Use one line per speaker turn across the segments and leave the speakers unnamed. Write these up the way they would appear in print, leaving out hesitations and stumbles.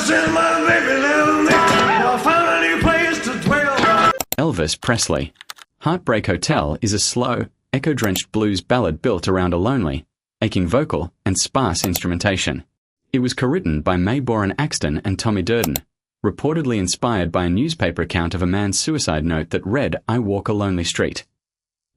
since my baby left me, I found a new place to dwell.
Elvis Presley. Heartbreak Hotel is a slow, echo-drenched blues ballad built around a lonely, aching vocal and sparse instrumentation. It was co-written by Maybourne Axton and Tommy Durden, reportedly inspired by a newspaper account of a man's suicide note that read, "I walk a lonely street."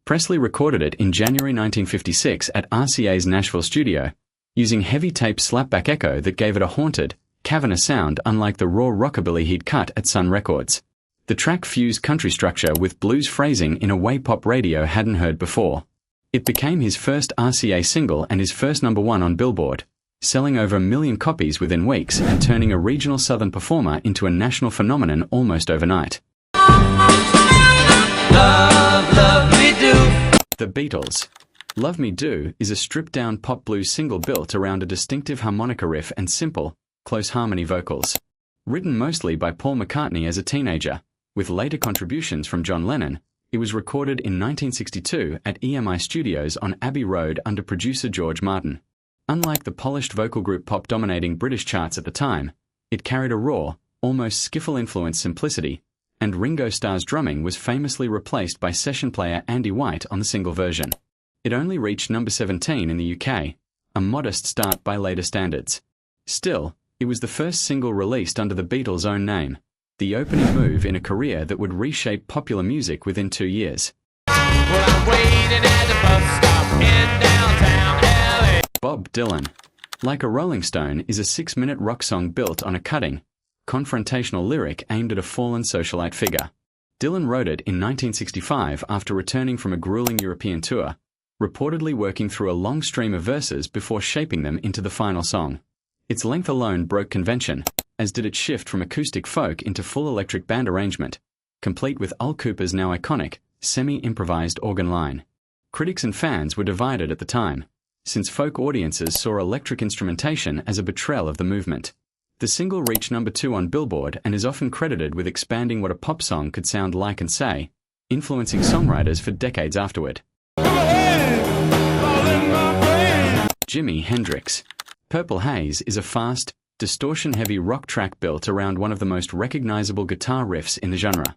Presley recorded it in January 1956 at RCA's Nashville studio, using heavy tape slapback echo that gave it a haunted, cavernous sound unlike the raw rockabilly he'd cut at Sun Records. The track fused country structure with blues phrasing in a way pop radio hadn't heard before. It became his first RCA single and his first #1 on Billboard, selling over 1 million copies within weeks and turning a regional southern performer into a national phenomenon almost overnight.
Love, love me do.
The Beatles. Love Me Do is a stripped-down pop blues single built around a distinctive harmonica riff and simple, close harmony vocals. Written mostly by Paul McCartney as a teenager, with later contributions from John Lennon, it was recorded in 1962 at EMI Studios on Abbey Road under producer George Martin. Unlike the polished vocal group pop dominating British charts at the time, it carried a raw, almost skiffle-influenced simplicity, and Ringo Starr's drumming was famously replaced by session player Andy White on the single version. It only reached number 17 in the UK, a modest start by later standards. Still, it was the first single released under the Beatles' own name, the opening move in a career that would reshape popular music within 2 years.
Well, I'm waiting at the bus stop in downtown LA.
Bob Dylan. Like a Rolling Stone is a 6-minute rock song built on a cutting, confrontational lyric aimed at a fallen socialite figure. Dylan wrote it in 1965 after returning from a grueling European tour, reportedly working through a long stream of verses before shaping them into the final song. Its length alone broke convention, as did its shift from acoustic folk into full electric band arrangement, complete with Al Kooper's now iconic, semi-improvised organ line. Critics and fans were divided at the time, since folk audiences saw electric instrumentation as a betrayal of the movement. The single reached #2 on Billboard and is often credited with expanding what a pop song could sound like and say, influencing songwriters for decades afterward. Jimi Hendrix. Purple Haze is a fast, distortion-heavy rock track built around one of the most recognizable guitar riffs in the genre.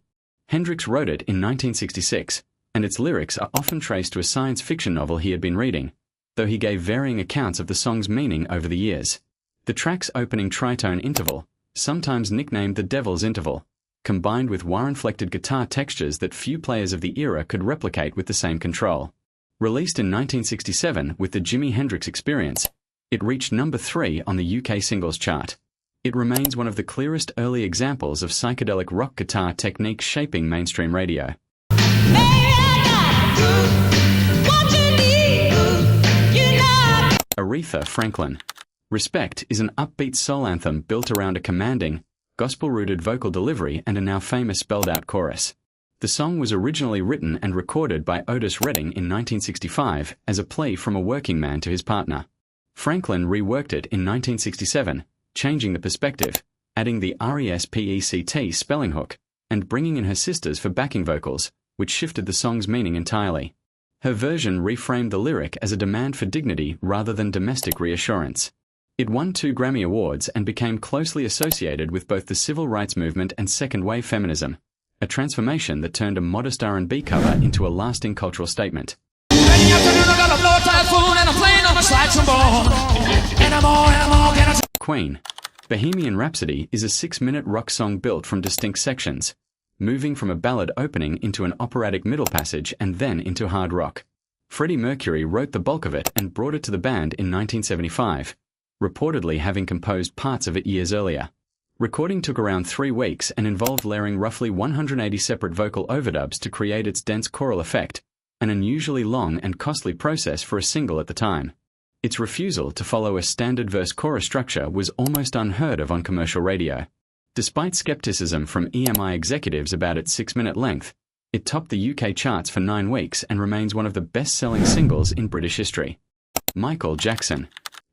Hendrix wrote it in 1966, and its lyrics are often traced to a science fiction novel he had been reading, though he gave varying accounts of the song's meaning over the years. The track's opening tritone interval, sometimes nicknamed the Devil's Interval, combined with wire-inflected guitar textures that few players of the era could replicate with the same control. Released in 1967 with the Jimi Hendrix Experience, it reached #3 on the UK singles chart. It remains one of the clearest early examples of psychedelic rock guitar technique shaping mainstream radio. Aretha Franklin. Respect is an upbeat soul anthem built around a commanding, gospel-rooted vocal delivery and a now famous spelled-out chorus. The song was originally written and recorded by Otis Redding in 1965 as a plea from a working man to his partner. Franklin reworked it in 1967, changing the perspective, adding the RESPECT spelling hook, and bringing in her sisters for backing vocals, which shifted the song's meaning entirely. Her version reframed the lyric as a demand for dignity rather than domestic reassurance. It won 2 Grammy Awards and became closely associated with both the civil rights movement and second-wave feminism, a transformation that turned a modest R&B cover into a lasting cultural statement. Queen. Bohemian Rhapsody is a 6-minute rock song built from distinct sections, moving from a ballad opening into an operatic middle passage and then into hard rock. Freddie Mercury wrote the bulk of it and brought it to the band in 1975, reportedly having composed parts of it years earlier. Recording took around 3 weeks and involved layering roughly 180 separate vocal overdubs to create its dense choral effect, an unusually long and costly process for a single at the time. Its refusal to follow a standard verse-chorus structure was almost unheard of on commercial radio. Despite skepticism from EMI executives about its 6-minute length, it topped the UK charts for 9 weeks and remains one of the best-selling singles in British history. Michael Jackson.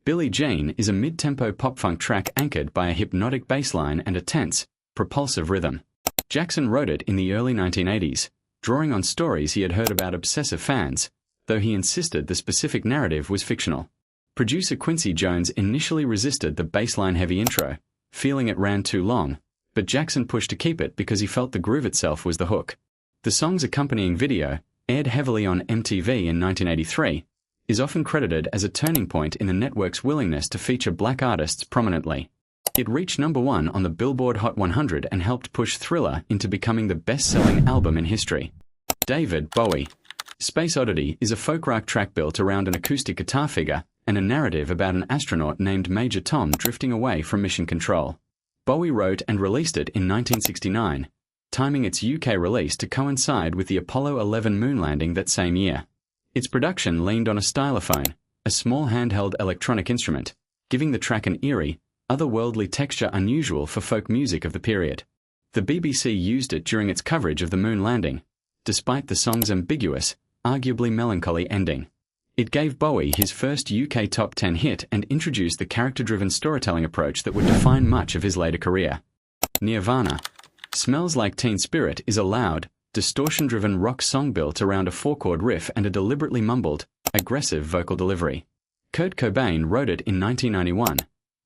Billie Jean is a mid-tempo pop-funk track anchored by a hypnotic bass line and a tense, propulsive rhythm. Jackson wrote it in the early 1980s, drawing on stories he had heard about obsessive fans, though he insisted the specific narrative was fictional. Producer Quincy Jones initially resisted the bassline-heavy intro, feeling it ran too long, but Jackson pushed to keep it because he felt the groove itself was the hook. The song's accompanying video, aired heavily on MTV in 1983, is often credited as a turning point in the network's willingness to feature black artists prominently. It reached #1 on the Billboard Hot 100 and helped push Thriller into becoming the best-selling album in history. David Bowie. Space Oddity is a folk rock track built around an acoustic guitar figure and a narrative about an astronaut named Major Tom drifting away from mission control. Bowie wrote and released it in 1969, timing its UK release to coincide with the Apollo 11 moon landing that same year. Its production leaned on a stylophone, a small handheld electronic instrument, giving the track an eerie, otherworldly texture unusual for folk music of the period. The BBC used it during its coverage of the moon landing, despite the song's ambiguous, arguably melancholy ending. It gave Bowie his first UK top 10 hit and introduced the character-driven storytelling approach that would define much of his later career. Nirvana. Smells Like Teen Spirit is a loud, distortion-driven rock song built around a 4-chord riff and a deliberately mumbled, aggressive vocal delivery. Kurt Cobain wrote it in 1991,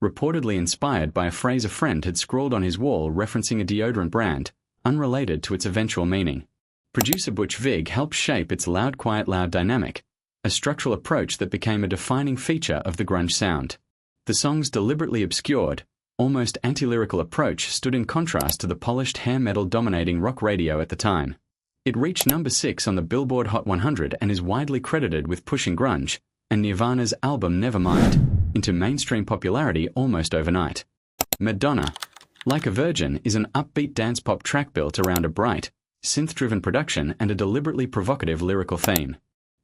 reportedly inspired by a phrase a friend had scrawled on his wall referencing a deodorant brand, unrelated to its eventual meaning. Producer Butch Vig helped shape its loud quiet loud dynamic, a structural approach that became a defining feature of the grunge sound. The song's deliberately obscured, almost anti-lyrical approach stood in contrast to the polished hair metal dominating rock radio at the time. It reached #6 on the Billboard Hot 100 and is widely credited with pushing grunge, and Nirvana's album Nevermind, into mainstream popularity almost overnight. Madonna. Like a Virgin is an upbeat dance pop track built around a bright, synth-driven production and a deliberately provocative lyrical theme.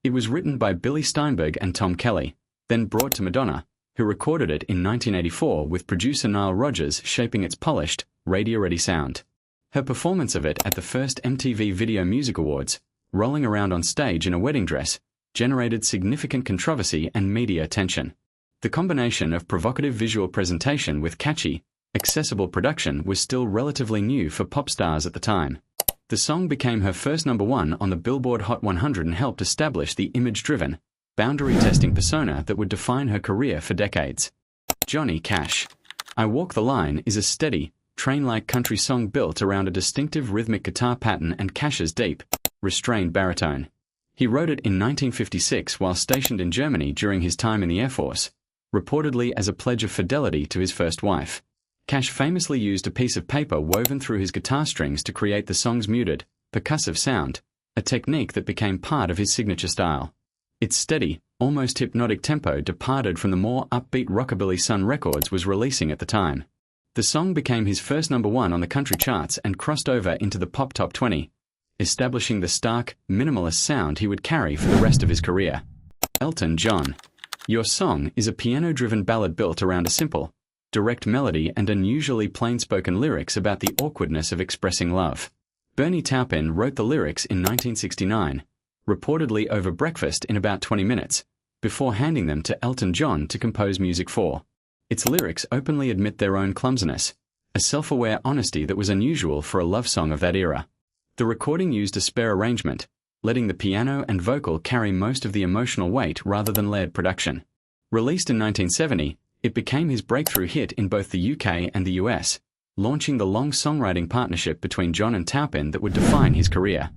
It was written by Billy Steinberg and Tom Kelly, then brought to Madonna, who recorded it in 1984 with producer Nile Rodgers shaping its polished, radio-ready sound. Her performance of it at the first MTV Video Music Awards, rolling around on stage in a wedding dress, generated significant controversy and media attention. The combination of provocative visual presentation with catchy, accessible production was still relatively new for pop stars at the time. The song became her first #1 on the Billboard Hot 100 and helped establish the image-driven, boundary-testing persona that would define her career for decades. Johnny Cash. I Walk the Line is a steady, train-like country song built around a distinctive rhythmic guitar pattern and Cash's deep, restrained baritone. He wrote it in 1956 while stationed in Germany during his time in the Air Force, reportedly as a pledge of fidelity to his first wife. Cash famously used a piece of paper woven through his guitar strings to create the song's muted, percussive sound, a technique that became part of his signature style. Its steady, almost hypnotic tempo departed from the more upbeat rockabilly Sun Records was releasing at the time. The song became his first #1 on the country charts and crossed over into the pop top 20, establishing the stark, minimalist sound he would carry for the rest of his career. Elton John. Your Song is a piano-driven ballad built around a simple, direct melody and unusually plain-spoken lyrics about the awkwardness of expressing love. Bernie Taupin wrote the lyrics in 1969, reportedly over breakfast in about 20 minutes, before handing them to Elton John to compose music for. Its lyrics openly admit their own clumsiness, a self-aware honesty that was unusual for a love song of that era. The recording used a spare arrangement, letting the piano and vocal carry most of the emotional weight rather than layered production. Released in 1970, it became his breakthrough hit in both the UK and the US, launching the long songwriting partnership between John and Taupin that would define his career.